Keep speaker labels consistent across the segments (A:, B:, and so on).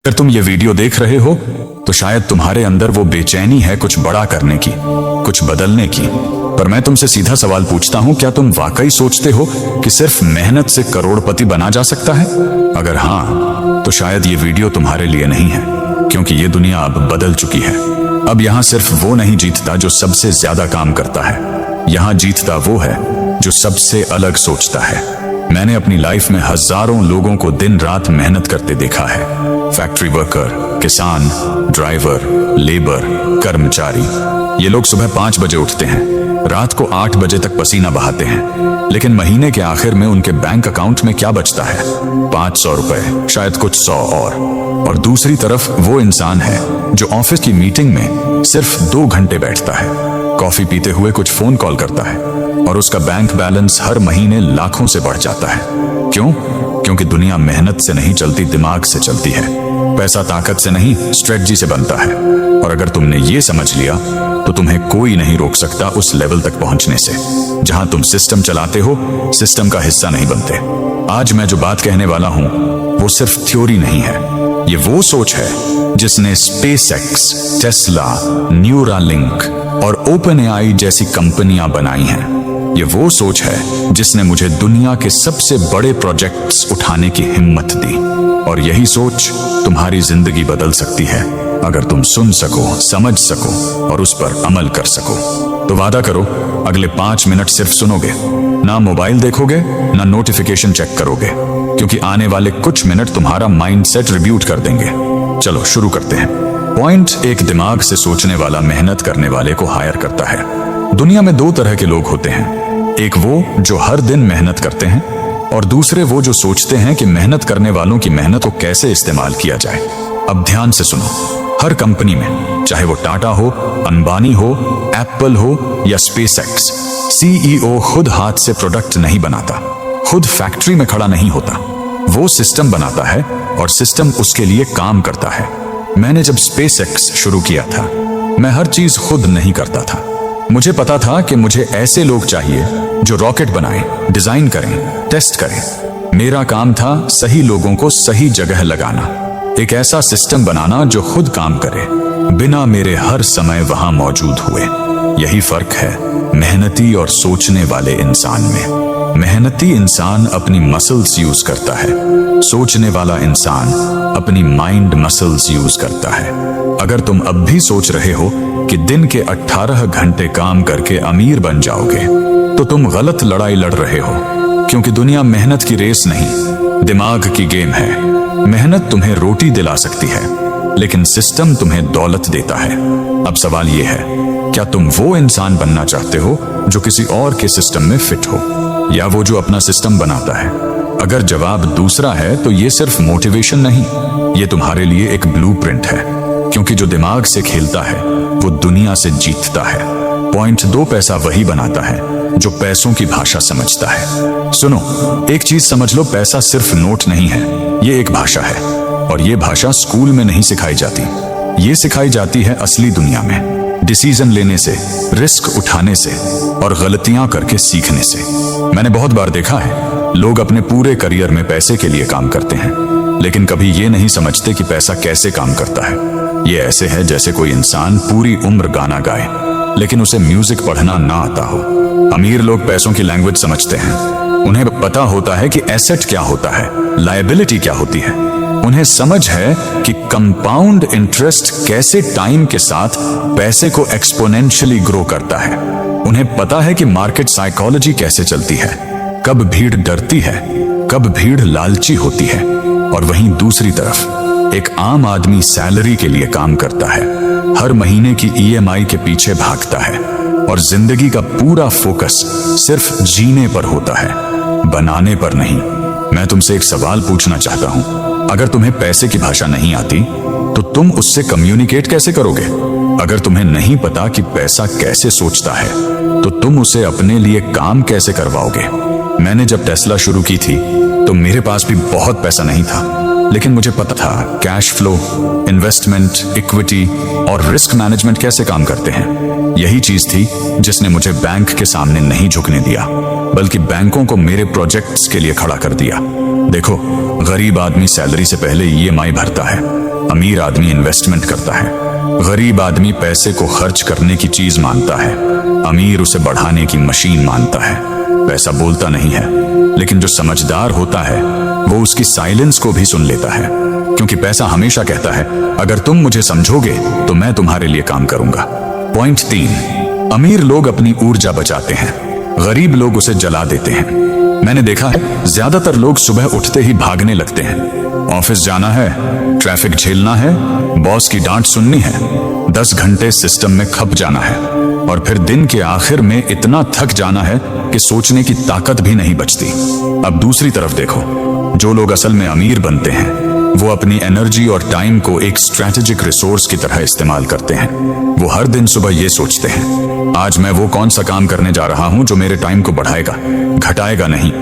A: अगर तुम ये वीडियो देख रहे हो तो शायद तुम्हारे अंदर वो बेचैनी है कुछ बड़ा करने की, कुछ बदलने की। पर मैं तुमसे सीधा सवाल पूछता हूं, क्या तुम वाकई सोचते हो कि सिर्फ मेहनत से करोड़पति बना जा सकता है? अगर हाँ, तो शायद ये वीडियो तुम्हारे लिए नहीं है, क्योंकि ये दुनिया अब बदल चुकी है। अब यहाँ सिर्फ वो नहीं जीतता जो सबसे ज्यादा काम करता है, यहाँ जीतता वो है जो सबसे अलग सोचता है। मैंने अपनी लाइफ में हजारों लोगों को दिन रात मेहनत करते देखा है। फैक्ट्री वर्कर, किसान, ड्राइवर, लेबर, कर्मचारी। ये लोग सुबह 5 बजे उठते हैं, रात को 8 बजे तक पसीना बहाते हैं, लेकिन महीने के आखिर में उनके बैंक अकाउंट में क्या बचता है? 500 रुपए, शायद कुछ 100 और दूसरी तरफ वो इंसान है जो ऑफिस की मीटिंग में सिर्फ 2 घंटे बैठता है, कॉफी पीते हुए कुछ फोन कॉल करता है और उसका बैंक बैलेंस हर महीने लाखों से बढ़ जाता है। क्यों? क्योंकि दुनिया मेहनत से नहीं चलती, दिमाग से चलती है। पैसा ताकत से नहीं, स्ट्रेटजी से बनता है। और अगर तुमने ये समझ लिया तो तुम्हें कोई नहीं रोक सकता उस लेवल तक पहुंचने से जहां तुम सिस्टम चलाते हो, सिस्टम का हिस्सा नहीं बनते। आज मैं जो बात कहने वाला हूं वो सिर्फ थ्योरी नहीं है, ये वो सोच है जिसने स्पेसएक्स, टेस्ला, न्यूरालिंक और ओपनएआई जैसी कंपनियां बनाई हैं। ये वो सोच है जिसने मुझे दुनिया के सबसे बड़े प्रोजेक्ट्स उठाने की हिम्मत दी। और यही सोच तुम्हारी जिंदगी बदल सकती है अगर तुम सुन सको, समझ सको और उस पर अमल कर सको। तो वादा करो, अगले 5 मिनट सिर्फ सुनोगे, ना मोबाइल देखोगे, ना नोटिफिकेशन चेक करोगे, क्योंकि आने वाले कुछ मिनट तुम्हारा माइंडसेट रिब्यूट कर देंगे। चलो शुरू करते हैं। पॉइंट 1, दिमाग से सोचने वाला मेहनत करने वाले को हायर करता है। दुनिया में 2 तरह के लोग होते हैं, एक वो जो हर दिन मेहनत करते हैं और दूसरे वो जो सोचते हैं कि मेहनत करने वालों की मेहनत को कैसे इस्तेमाल किया जाए। अब ध्यान से सुनो, हर कंपनी में, चाहे वो टाटा हो, अंबानी हो, एप्पल हो या स्पेसएक्स, सीईओ खुद हाथ से प्रोडक्ट नहीं बनाता, खुद फैक्ट्री में खड़ा नहीं होता। वो सिस्टम बनाता है और सिस्टम उसके लिए काम करता है। मैंने जब स्पेसएक्स शुरू किया था, मैं हर चीज खुद नहीं करता था। मुझे पता था कि मुझे ऐसे लोग चाहिए जो रॉकेट बनाएं, डिजाइन करें, टेस्ट करें। मेरा काम था सही लोगों को सही जगह लगाना, एक ऐसा सिस्टम बनाना जो खुद काम करे, बिना मेरे हर समय वहां मौजूद हुए। यही फर्क है मेहनती और सोचने वाले इंसान में। मेहनती इंसान अपनी मसल्स यूज करता है, सोचने वाला इंसान अपनी माइंड मसल्स यूज करता है। अगर तुम अब भी सोच रहे हो कि दिन के 18 घंटे काम करके अमीर बन जाओगे, तो तुम गलत लड़ाई लड़ रहे हो, क्योंकि दुनिया मेहनत की रेस नहीं, दिमाग की गेम है। मेहनत तुम्हें रोटी दिला सकती है, लेकिन सिस्टम तुम्हें दौलत देता है। अब सवाल यह है, क्या तुम वो इंसान बनना चाहते हो जो किसी और के सिस्टम में फिट हो, या वो जो अपना सिस्टम बनाता है? अगर जवाब दूसरा है तो ये सिर्फ मोटिवेशन नहीं, ये तुम्हारे लिए एक ब्लूप्रिंट है, क्योंकि जो दिमाग से खेलता है वो दुनिया से जीतता है। पॉइंट 2, पैसा वही बनाता है जो पैसों की भाषा समझता है। सुनो, एक चीज समझ लो, पैसा सिर्फ नोट नहीं है, ये एक भाषा है, और ये भाषा स्कूल में नहीं सिखाई जाती, ये सिखाई जाती है असली दुनिया में, डिसीजन लेने से, रिस्क उठाने से और गलतियां करके सीखने से। मैंने बहुत बार देखा है, लोग अपने पूरे करियर में पैसे के लिए काम करते हैं, लेकिन कभी ये नहीं समझते कि पैसा कैसे काम करता है। ये ऐसे है जैसे कोई इंसान पूरी उम्र गाना गाए, लेकिन उसे म्यूजिक पढ़ना ना आता हो। अमीर लोग पैसों की लैंग्वेज समझते हैं, उन्हें पता होता है कि एसेट क्या होता है, लायबिलिटी क्या होती है। उन्हें समझ है कि कंपाउंड इंटरेस्ट कैसे टाइम के साथ पैसे को एक्सपोनेंशियली ग्रो करता है। उन्हें पता है कि मार्केट साइकोलॉजी कैसे चलती है, कब भीड़ डरती है, कब भीड़ लालची होती है। और वहीं दूसरी तरफ एक आम आदमी सैलरी के लिए काम करता है, हर महीने की ईएमआई के पीछे भागता है और जिंदगी का पूरा फोकस सिर्फ जीने पर होता है, बनाने पर नहीं। मैं तुमसे एक सवाल पूछना चाहता हूं, अगर तुम्हें पैसे की भाषा नहीं आती तो तुम उससे कम्युनिकेट कैसे करोगे? अगर तुम्हें नहीं पता कि पैसा कैसे सोचता है तो तुम उसे अपने लिए काम कैसे करवाओगे? मैंने जब टेस्ला शुरू की थी तो मेरे पास भी बहुत पैसा नहीं था, लेकिन मुझे पता था कैश फ्लो, इन्वेस्टमेंट, इक्विटी और रिस्क मैनेजमेंट कैसे काम करते हैं। यही चीज थी जिसने मुझे बैंक के सामने नहीं झुकने दिया, बल्कि बैंकों को मेरे प्रोजेक्ट्स के लिए खड़ा कर दिया। देखो, गरीब आदमी सैलरी से पहले ईएमआई भरता है, अमीर आदमी इन्वेस्टमेंट करता है, गरीब आदमी पैसे को खर्च करने की चीज मानता है, अमीर उसे बढ़ाने की मशीन मानता है। पैसा बोलता नहीं है, लेकिन जो समझदार होता है वो उसकी साइलेंस को भी सुन लेता है, क्योंकि पैसा हमेशा कहता है अगर तुम मुझे समझोगे तो मैं तुम्हारे लिए काम करूंगा। पॉइंट 3, अमीर लोग अपनी ऊर्जा बचाते हैं, गरीब लोग उसे जला देते हैं। मैंने देखा है ज्यादातर लोग सुबह उठते ही भागने लगते हैं। ऑफिस जाना है, ट्रैफिक झेलना है, बॉस की डांट सुननी है, 10 घंटे सिस्टम में खप जाना है और फिर दिन के आखिर में इतना थक जाना है कि सोचने की ताकत भी नहीं बचती। अब दूसरी तरफ देखो, जो लोग असल में अमीर बनते हैं वो अपनी एनर्जी और टाइम को एक स्ट्रैटेजिक रिसोर्स की तरह इस्तेमाल करते हैं। वो हर दिन सुबह ये सोचते हैं आज मैं वो कौन सा काम करने जा रहा हूं जो मेरे टाइम को बढ़ाएगा, घटाएगा नहीं।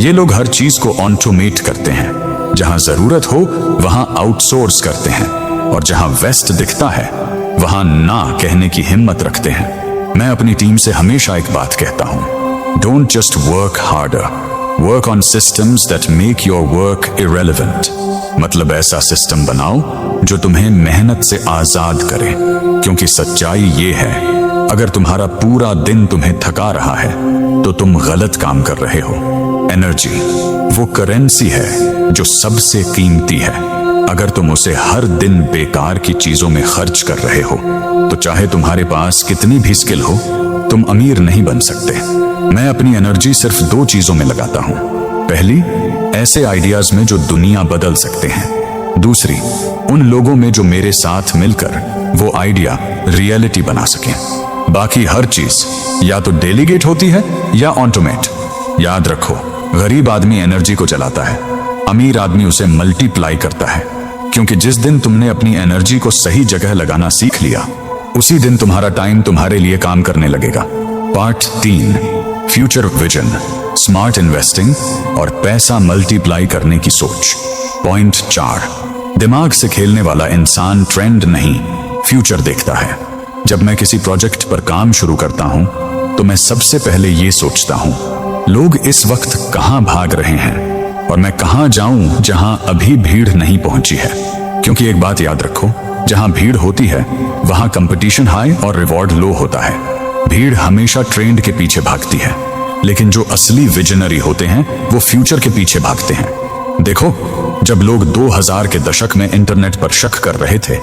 A: ये लोग हर चीज को ऑटोमेट करते हैं, जहां जरूरत हो वहां आउटसोर्स करते हैं और जहां वेस्ट दिखता है वहां ना कहने की हिम्मत रखते हैं। मैं अपनी टीम से हमेशा एक बात कहता हूं, don't just work harder, work on systems that make your work irrelevant. मतलब ऐसा सिस्टम बनाओ जो तुम्हें मेहनत से आजाद करे, क्योंकि सच्चाई ये है अगर तुम्हारा पूरा दिन तुम्हें थका रहा है तो तुम गलत काम कर रहे हो। एनर्जी वो करेंसी है जो सबसे कीमती है। अगर तुम उसे हर दिन बेकार की चीजों में खर्च कर रहे हो तो चाहे तुम्हारे पास कितनी भी स्किल हो तुम अमीर नहीं बन सकते। मैं अपनी एनर्जी सिर्फ 2 चीजों में लगाता हूं। पहली, ऐसे आइडियाज में जो दुनिया बदल सकते हैं। दूसरी, उन लोगों में जो मेरे साथ मिलकर वो आइडिया रियलिटी बना सकें। बाकी हर चीज या तो डेलीगेट होती है या ऑटोमेट। याद रखो, गरीब आदमी एनर्जी को जलाता है, अमीर आदमी उसे मल्टीप्लाई करता है, क्योंकि जिस दिन तुमने अपनी एनर्जी को सही जगह लगाना सीख लिया उसी दिन तुम्हारा टाइम तुम्हारे लिए काम करने लगेगा। Part 3, future vision, smart investing और पैसा मल्टीप्लाई करने की सोच। पॉइंट 4, दिमाग से खेलने वाला इंसान ट्रेंड नहीं, फ्यूचर देखता है। जब मैं किसी प्रोजेक्ट पर काम शुरू करता हूं तो मैं सबसे पहले ये सोचता हूं लोग इस वक्त कहां भाग रहे हैं और मैं कहां जाऊं जहां अभी भीड़ नहीं पहुंची है। क्योंकि एक बात याद रखो, जहां भीड़ होती है वहां कंपटीशन हाई और रिवॉर्ड लो होता है। भीड़ हमेशा ट्रेंड के पीछे भागती है, लेकिन जो असली विजनरी होते हैं वो फ्यूचर के पीछे भागते हैं। देखो, जब लोग 2000 के दशक में इंटरनेट पर शक कर रहे थे,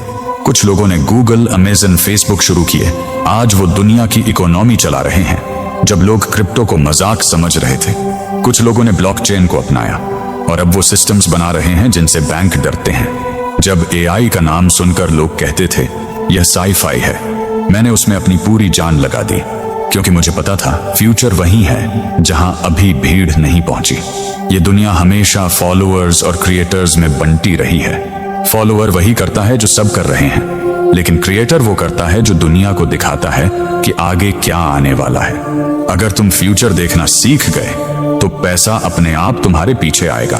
A: कुछ लोगों ने गूगल, अमेज़न, फेसबुक शुरू किए। आज वो दुनिया की इकोनॉमी चला रहे हैं। जब लोग क्रिप्टो को मजाक समझ रहे थे, कुछ लोगों ने ब्लॉकचेन को अपनाया और अब वो सिस्टम्स बना रहे हैं जिनसे बैंक डरते हैं। जब एआई का नाम सुनकर लोग कहते थे यह साई-फाई है, मैंने उसमें अपनी पूरी जान लगा दी, क्योंकि मुझे पता था फ्यूचर वही है जहां अभी भीड़ नहीं पहुंची। ये दुनिया हमेशा फॉलोअर्स और क्रिएटर्स में बंटी रही है। फॉलोअर वही करता है जो सब कर रहे हैं, लेकिन क्रिएटर वो करता है जो दुनिया को दिखाता है कि आगे क्या आने वाला है। अगर तुम फ्यूचर देखना सीख गए तो पैसा अपने आप तुम्हारे पीछे आएगा।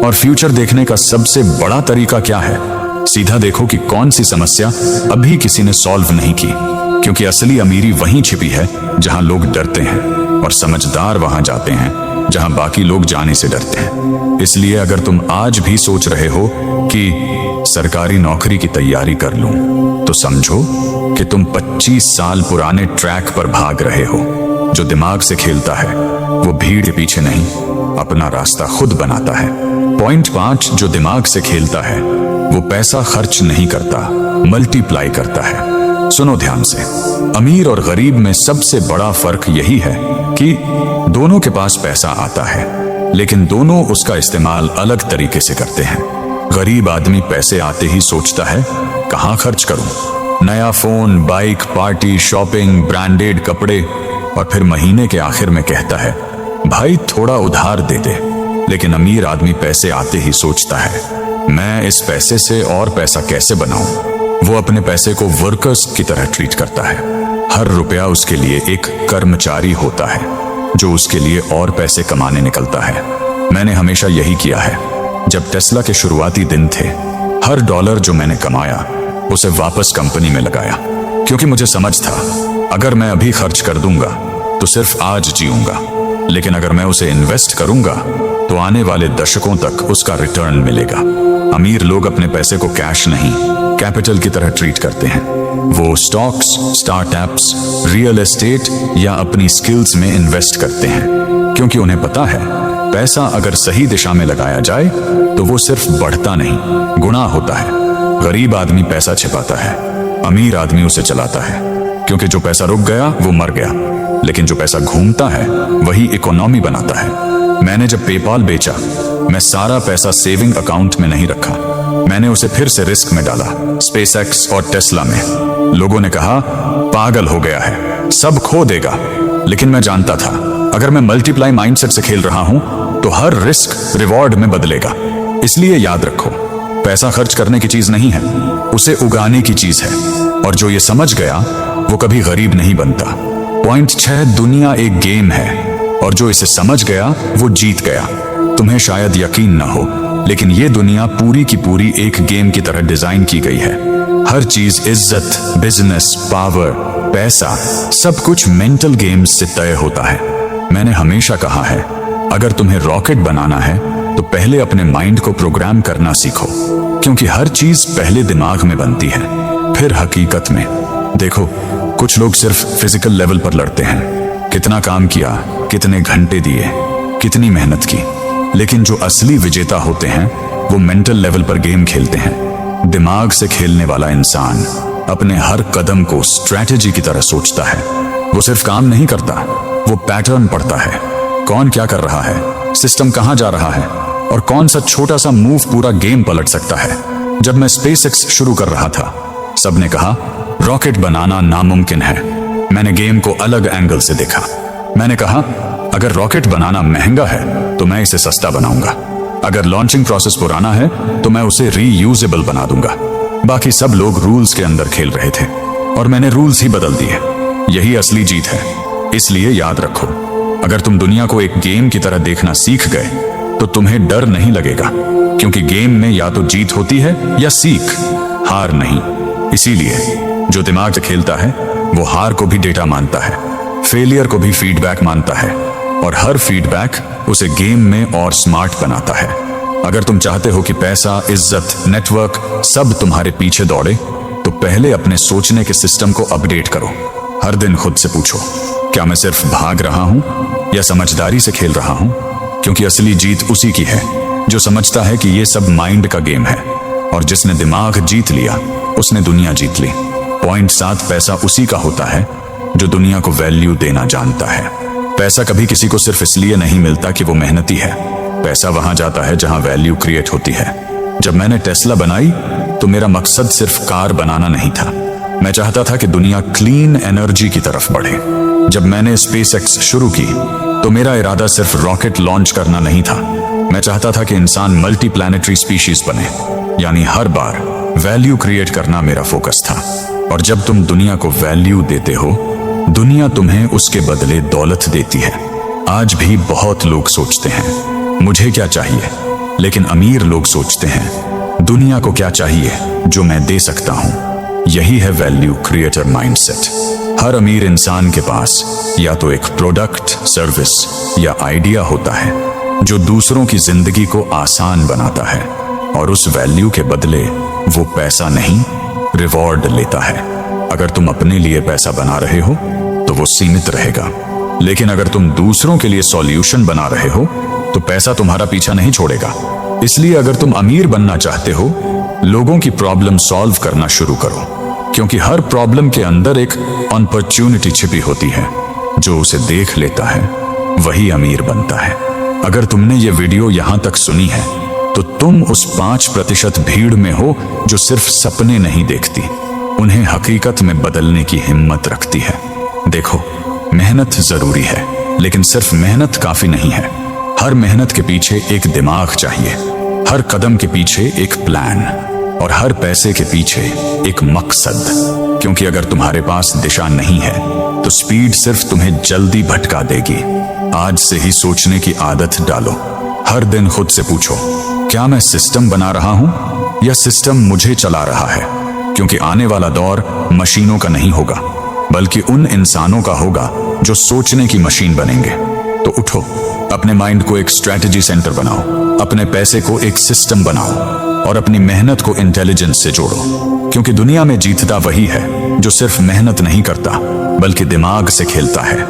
A: और फ्यूचर देखने का सबसे बड़ा तरीका क्या है? सीधा देखो कि कौन सी समस्या अभी किसी ने सॉल्व नहीं की, क्योंकि असली अमीरी वहीं छिपी है जहां लोग डरते हैं, और समझदार वहां जाते हैं जहां बाकी लोग जाने से डरते हैं। इसलिए अगर तुम आज भी सोच रहे हो कि सरकारी नौकरी की तैयारी कर लूं, तो समझो कि तुम 25 साल पुराने ट्रैक पर भाग रहे हो। जो दिमाग से खेलता है वो भीड़ के पीछे नहीं, अपना रास्ता खुद बनाता है। पॉइंट 5, जो दिमाग से खेलता है वो पैसा खर्च नहीं करता, मल्टीप्लाई करता है। सुनो ध्यान से, अमीर और गरीब में सबसे बड़ा फर्क यही है कि दोनों के पास पैसा आता है, लेकिन दोनों उसका इस्तेमाल अलग तरीके से करते हैं। गरीब आदमी पैसे आते ही सोचता है कहां खर्च करूं, नया phone, bike, party, shopping, branded कपड़े, और फिर महीने के आखिर में कहता है भाई थोड़ा उधार दे दे। लेकिन अमीर आदमी पैसे आते ही सोचता है मैं इस पैसे से और पैसा कैसे बनाऊं। वो अपने पैसे को वर्कर्स की तरह ट्रीट करता है। हर रुपया उसके लिए एक कर्मचारी होता है जो उसके लिए और पैसे कमाने निकलता है। मैंने हमेशा यही किया है। जब टेस्ला के शुरुआती दिन थे, हर डॉलर जो मैंने कमाया उसे वापस कंपनी में लगाया, क्योंकि मुझे समझ था अगर मैं अभी खर्च कर दूंगा तो सिर्फ आज जीऊंगा, लेकिन अगर मैं उसे इन्वेस्ट करूंगा तो आने वाले दशकों तक उसका रिटर्न मिलेगा। अमीर लोग अपने पैसे को कैश नहीं, कैपिटल की तरह ट्रीट करते हैं। वो स्टॉक्स, स्टार्टअप्स, रियल एस्टेट या अपनी स्किल्स में इन्वेस्ट करते हैं, क्योंकि उन्हें पता है पैसा अगर सही दिशा में लगाया जाए तो वो सिर्फ बढ़ता नहीं, गुणा होता है। गरीब आदमी पैसा छिपाता है, अमीर आदमी उसे चलाता है, क्योंकि जो पैसा रुक गया वो मर गया, लेकिन जो पैसा घूमता है वही इकोनॉमी बनाता है। मैंने जब पेपाल बेचा, मैं सारा पैसा सेविंग अकाउंट में नहीं रखा, मैंने उसे फिर से रिस्क में डाला, स्पेसएक्स और टेस्ला में। लोगों ने कहा पागल हो गया है, सब खो देगा, लेकिन मैं जानता था अगर मैं मल्टीप्लाई माइंडसेट से खेल रहा हूं तो हर रिस्क रिवॉर्ड में बदलेगा। इसलिए याद रखो, पैसा खर्च करने की चीज नहीं है, उसे उगाने की चीज है, और जो ये समझ गया वो कभी गरीब नहीं बनता। पॉइंट 6, दुनिया एक गेम है और जो इसे समझ गया वो जीत गया। तुम्हें शायद यकीन ना हो, लेकिन ये दुनिया पूरी की पूरी एक गेम की तरह डिजाइन की गई है। हर चीज, इज्जत, बिजनेस, पावर, पैसा, सब कुछ मेंटल गेम्स से तय होता है। मैंने हमेशा कहा है, अगर तुम्हें रॉकेट बनाना है तो पहले अपने माइंड को प्रोग्राम करना सीखो, क्योंकि हर चीज पहले दिमाग में बनती है, फिर हकीकत में। देखो, कुछ लोग सिर्फ फिजिकल लेवल पर लड़ते हैं, कितना काम किया, कितने घंटे दिए, कितनी मेहनत की, लेकिन जो असली विजेता होते हैं वो मेंटल लेवल पर गेम खेलते हैं। दिमाग से खेलने वाला इंसान अपने हर कदम को स्ट्रैटेजी की तरह सोचता है। वो सिर्फ काम नहीं करता, वो पैटर्न पढ़ता है, कौन क्या कर रहा है, सिस्टम कहां जा रहा है, और कौन सा छोटा सा मूव पूरा गेम पलट सकता है। जब मैं स्पेसएक्स शुरू कर रहा था, सबने कहा रॉकेट बनाना नामुमकिन है। मैंने गेम को अलग एंगल से देखा। मैंने कहा अगर रॉकेट बनाना महंगा है तो मैं इसे सस्ता बनाऊंगा, अगर लॉन्चिंग प्रोसेस पुराना है तो मैं उसे रीयूजेबल बना दूंगा। बाकी सब लोग रूल्स के अंदर खेल रहे थे और मैंने रूल्स ही बदल दिए। यही असली जीत है। इसलिए याद रखो, अगर तुम दुनिया को एक गेम की तरह देखना सीख गए तो तुम्हें डर नहीं लगेगा, क्योंकि गेम में या तो जीत होती है या सीख, हार नहीं। इसीलिए जो दिमाग से खेलता है वो हार को भी डेटा मानता है, फेलियर को भी फीडबैक मानता है, और हर फीडबैक उसे गेम में और स्मार्ट बनाता है। अगर तुम चाहते हो कि पैसा, इज्जत, नेटवर्क सब तुम्हारे पीछे दौड़े, तो पहले अपने सोचने के सिस्टम को अपडेट करो। हर दिन खुद से पूछो, क्या मैं सिर्फ भाग रहा हूं या समझदारी से खेल रहा हूं? क्योंकि असली जीत उसी की है जो समझता है कि ये सब माइंड का गेम है, और जिसने दिमाग जीत लिया उसने दुनिया जीत ली। पॉइंट 7, पैसा उसी का होता है जो दुनिया को वैल्यू देना जानता है। पैसा कभी किसी को सिर्फ इसलिए नहीं मिलता कि वो मेहनती है। पैसा वहां जाता है जहां वैल्यू क्रिएट होती है। जब मैंने टेस्ला बनाई तो मेरा मकसद सिर्फ कार बनाना नहीं था, मैं चाहता था कि दुनिया क्लीन एनर्जी की तरफ बढ़े। जब मैंने स्पेसएक्स शुरू की तो मेरा इरादा सिर्फ रॉकेट लॉन्च करना नहीं था, मैं चाहता था कि इंसान मल्टी प्लैनेटरी स्पीशीज बने, यानी हर बार वैल्यू क्रिएट करना मेरा फोकस था। और जब तुम दुनिया को वैल्यू देते हो, दुनिया तुम्हें उसके बदले दौलत देती है। आज भी बहुत लोग सोचते हैं मुझे क्या चाहिए, लेकिन अमीर लोग सोचते हैं दुनिया को क्या चाहिए जो मैं दे सकता हूं। यही है वैल्यू क्रिएटर माइंडसेट। हर अमीर इंसान के पास या तो एक प्रोडक्ट, सर्विस या आइडिया होता है जो दूसरों की जिंदगी को आसान बनाता है, और उस वैल्यू के बदले वो पैसा नहीं, रिवॉर्ड लेता है। अगर तुम अपने लिए पैसा बना रहे हो तो वो सीमित रहेगा, लेकिन अगर तुम दूसरों के लिए सॉल्यूशन बना रहे हो तो पैसा तुम्हारा पीछा नहीं छोड़ेगा। इसलिए अगर तुम अमीर बनना चाहते हो, लोगों की प्रॉब्लम सॉल्व करना शुरू करो, क्योंकि हर प्रॉब्लम के अंदर एक अपॉर्चुनिटी छिपी होती है। जो उसे देख लेता है वही अमीर बनता है। अगर तुमने ये वीडियो यहां तक सुनी है तो तुम उस 5% भीड़ में हो जो सिर्फ सपने नहीं देखती, उन्हें हकीकत में बदलने की हिम्मत रखती है। देखो, मेहनत जरूरी है, लेकिन सिर्फ मेहनत काफी नहीं है। हर मेहनत के पीछे एक दिमाग चाहिए, हर कदम के पीछे एक प्लान, और हर पैसे के पीछे एक मकसद। क्योंकि अगर तुम्हारे पास दिशा नहीं है तो स्पीड सिर्फ तुम्हें जल्दी भटका देगी। आज से ही सोचने की आदत डालो। हर दिन खुद से पूछो, क्या मैं सिस्टम बना रहा हूं या सिस्टम मुझे चला रहा है? क्योंकि आने वाला दौर मशीनों का नहीं होगा, बल्कि उन इंसानों का होगा जो सोचने की मशीन बनेंगे। तो उठो, अपने माइंड को एक स्ट्रैटेजी सेंटर बनाओ, अपने पैसे को एक सिस्टम बनाओ, और अपनी मेहनत को इंटेलिजेंस से जोड़ो, क्योंकि दुनिया में जीतता वही है जो सिर्फ मेहनत नहीं करता बल्कि दिमाग से खेलता है।